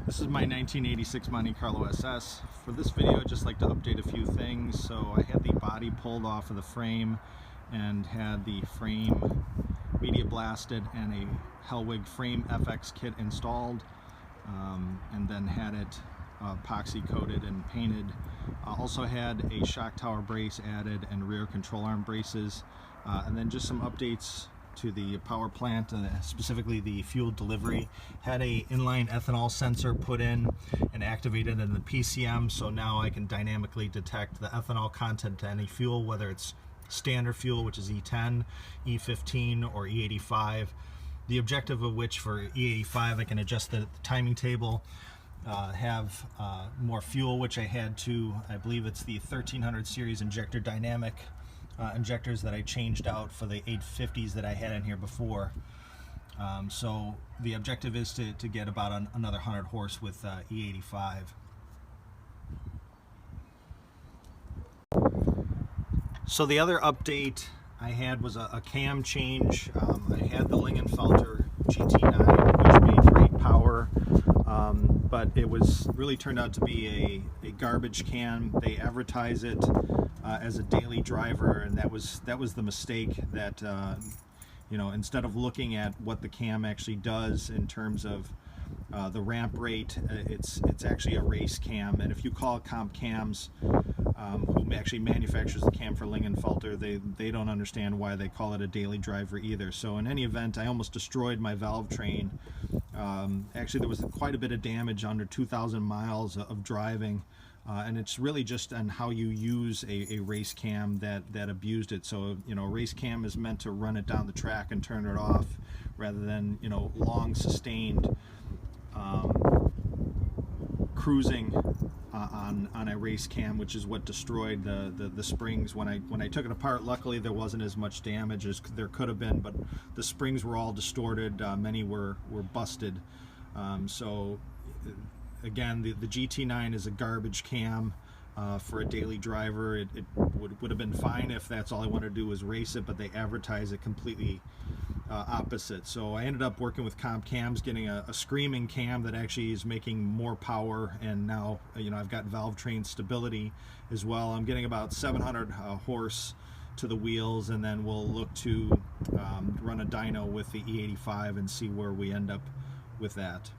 This is my 1986 Monte Carlo SS. For this video, I'd just like to update a few things. So I had the body pulled off of the frame and had the frame media blasted and a Hellwig frame FX kit installed, and then had it epoxy coated and painted. Also had a shock tower brace added and rear control arm braces, and then just some updates to the power plant, specifically the fuel delivery. Had a inline ethanol sensor put in and activated in the PCM, so now I can dynamically detect the ethanol content to any fuel, whether it's standard fuel, which is E10, E15, or E85. The objective of which for E85, I can adjust the timing table, have more fuel, which I had to, I believe it's the 1300 series injector dynamic injectors that I changed out for the 850s that I had in here before. So the objective is to get about another 100 horse with E85. So the other update I had was a cam change. I had the Lingenfelter GT9, which made great power, but it was really turned out to be a garbage can. They advertise it as a daily driver, and that was the mistake. That you know, instead of looking at what the cam actually does in terms of the ramp rate, it's actually a race cam. And if you call Comp Cams, who actually manufactures the cam for Lingenfelter, they don't understand why they call it a daily driver either. So in any event, I almost destroyed my valve train. Actually, there was quite a bit of damage under 2,000 miles of driving, and it's really just on how you use a race cam that abused it. So, you know, a race cam is meant to run it down the track and turn it off, rather than, you know, long sustained cruising on a race cam, which is what destroyed the springs. When I took it apart, luckily there wasn't as much damage as there could have been, but the springs were all distorted. Many were busted. So again, the GT9 is a garbage cam for a daily driver. It would have been fine if that's all I wanted to do was race it, but they advertise it completely opposite. So I ended up working with Comp Cams, getting a screaming cam that actually is making more power, and now, you know, I've got valve train stability as well. I'm getting about 700 horse to the wheels, and then we'll look to run a dyno with the E85 and see where we end up with that.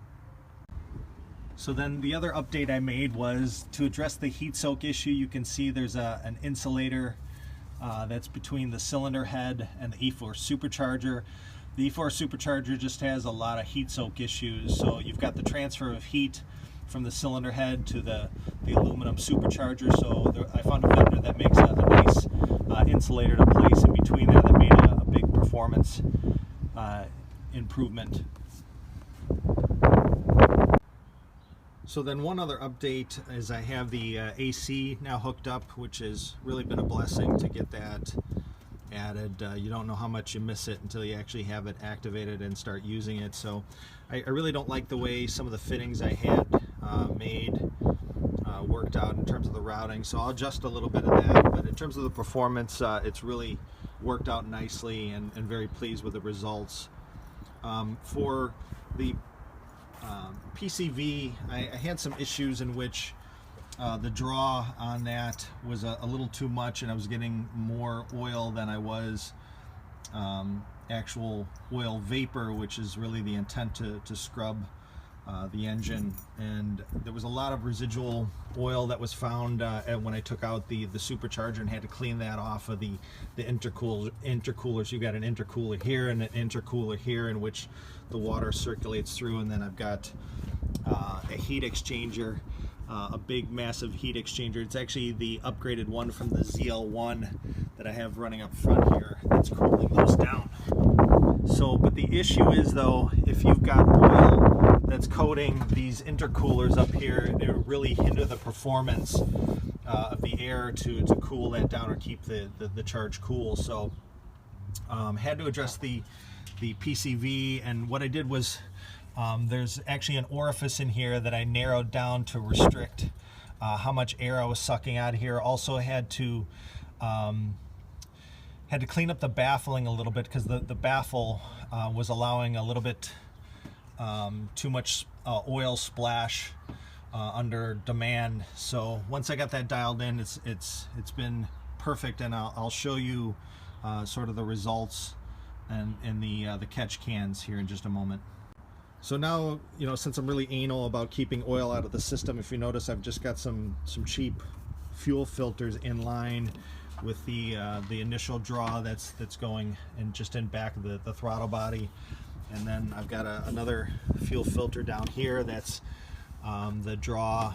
So then the other update I made was to address the heat soak issue. You can see there's an insulator that's between the cylinder head and the E4 supercharger. The E4 supercharger just has a lot of heat soak issues. So you've got the transfer of heat from the cylinder head to the aluminum supercharger. So I found a vendor that makes a nice insulator to place in between there that made a big performance improvement. So then one other update is I have the AC now hooked up, which has really been a blessing to get that added. You don't know how much you miss it until you actually have it activated and start using it. So I really don't like the way some of the fittings I had made worked out in terms of the routing. So I'll adjust a little bit of that. But in terms of the performance, it's really worked out nicely, and very pleased with the results. For the PCV, I had some issues in which the draw on that was a little too much, and I was getting more oil than I was actual oil vapor, which is really the intent to scrub the engine. And there was a lot of residual oil that was found when I took out the supercharger and had to clean that off of the intercoolers. You've got an intercooler here and an intercooler here in which the water circulates through, and then I've got a heat exchanger, a big massive heat exchanger. It's actually the upgraded one from the ZL1 that I have running up front here that's cooling those down. So, but the issue is, though, if you've got oil that's coating these intercoolers up here, it will really hinder the performance of the air to cool that down or keep the charge cool. So had to address the PCV, and what I did was there's actually an orifice in here that I narrowed down to restrict how much air I was sucking out of here. Also had to clean up the baffling a little bit, because the baffle was allowing a little bit too much oil splash under demand. So once I got that dialed in, it's been perfect, and I'll show you sort of the results and the catch cans here in just a moment. So now, you know, since I'm really anal about keeping oil out of the system, if you notice, I've just got some cheap fuel filters in line with the initial draw that's going and just in back of the throttle body, and then I've got another fuel filter down here that's the draw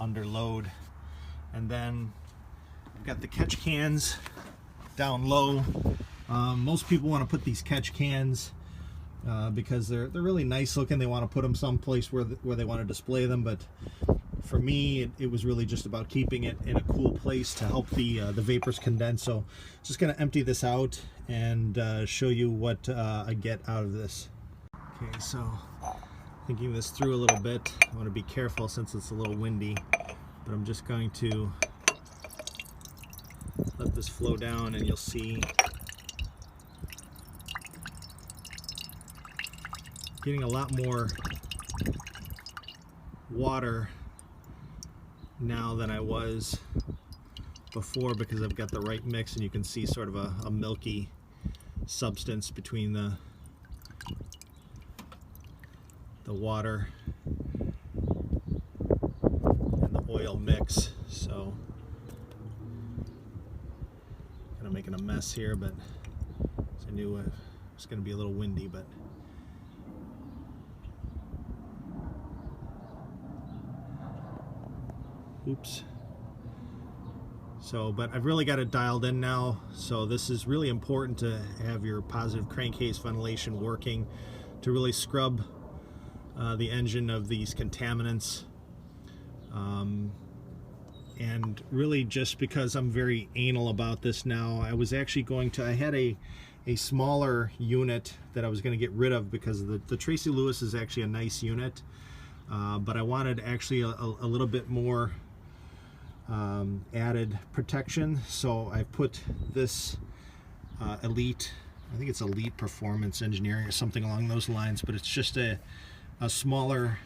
under load, and then I've got the catch cans down low. Most people want to put these catch cans because they're really nice looking. They want to put them someplace where they want to display them, but for me it was really just about keeping it in a cool place to help the vapors condense. So just going to empty this out and show you what I get out of this. Okay, so thinking this through a little bit, I want to be careful since it's a little windy, but I'm just going to let this flow down, and you'll see getting a lot more water now than I was before, because I've got the right mix, and you can see sort of a milky substance between the water and the oil mix. So kind of making a mess here, but I knew it was going to be a little windy, but oops. So, but I've really got it dialed in now. So this is really important to have your positive crankcase ventilation working to really scrub the engine of these contaminants. And really, just because I'm very anal about this now, I was actually I had a smaller unit that I was going to get rid of, because the Tracy Lewis is actually a nice unit, but I wanted actually a little bit more added protection. So I've put this Elite, I think it's Elite Performance Engineering or something along those lines, but it's just a smaller,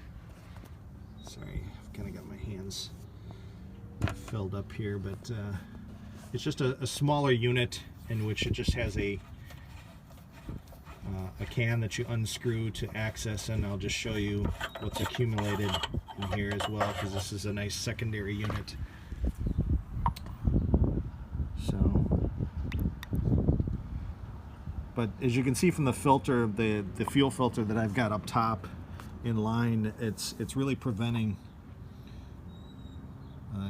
sorry, I've kind of got my hands filled up here, but it's just a smaller unit in which it just has a can that you unscrew to access, and I'll just show you what's accumulated in here as well, because this is a nice secondary unit. So, but as you can see from the filter, the fuel filter that I've got up top in line, it's really preventing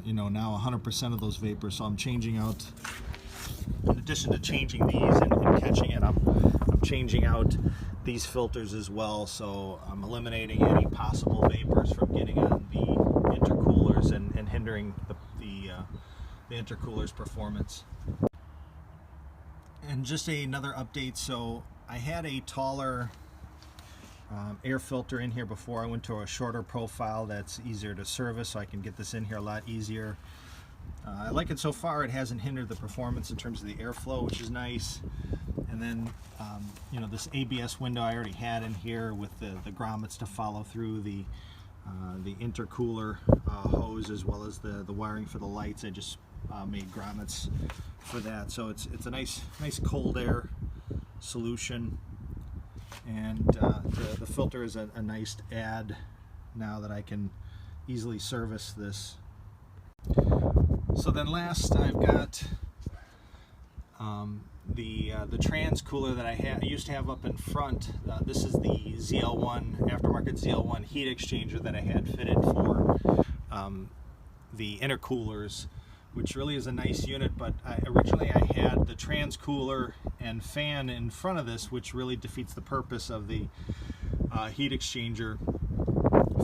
you know, now 100% of those vapors. So I'm changing out, in addition to changing these and catching it, I'm changing out these filters as well. So I'm eliminating any possible vapors from getting on the intercoolers and hindering the intercooler's performance. And just another update, so I had a taller air filter in here before. I went to a shorter profile that's easier to service, so I can get this in here a lot easier. I like it so far. It hasn't hindered the performance in terms of the airflow, which is nice. And then you know, this ABS window I already had in here with the grommets to follow through the intercooler hose, as well as the wiring for the lights. I just made grommets for that, so it's a nice cold air solution. And the filter is a nice add now that I can easily service this. So then last, I've got the trans cooler that I used to have up in front. This is the ZL1 aftermarket ZL1 heat exchanger that I had fitted for the intercoolers, which really is a nice unit. But originally I had the trans cooler and fan in front of this, which really defeats the purpose of the heat exchanger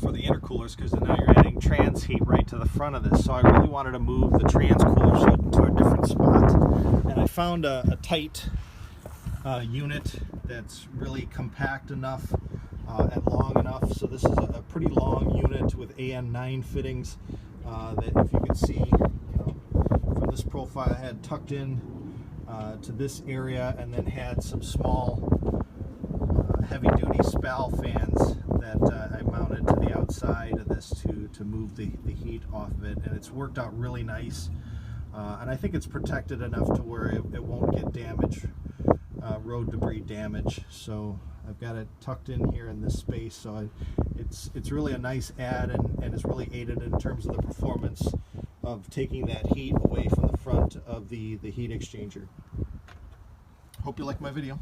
for the intercoolers, because now you're adding trans heat right to the front of this. So I really wanted to move the trans cooler to a different spot, and I found a tight unit that's really compact enough and long enough. So this is a pretty long unit with AN9 fittings that, if you can see, you know, from this profile, I had tucked in to this area, and then had some small heavy-duty Spal fans that I mounted side of this to move the heat off of it, and it's worked out really nice. And I think it's protected enough to where it won't get damaged, road debris damage. So I've got it tucked in here in this space, so it's really a nice add, and it's really aided in terms of the performance of taking that heat away from the front of the heat exchanger. Hope you like my video.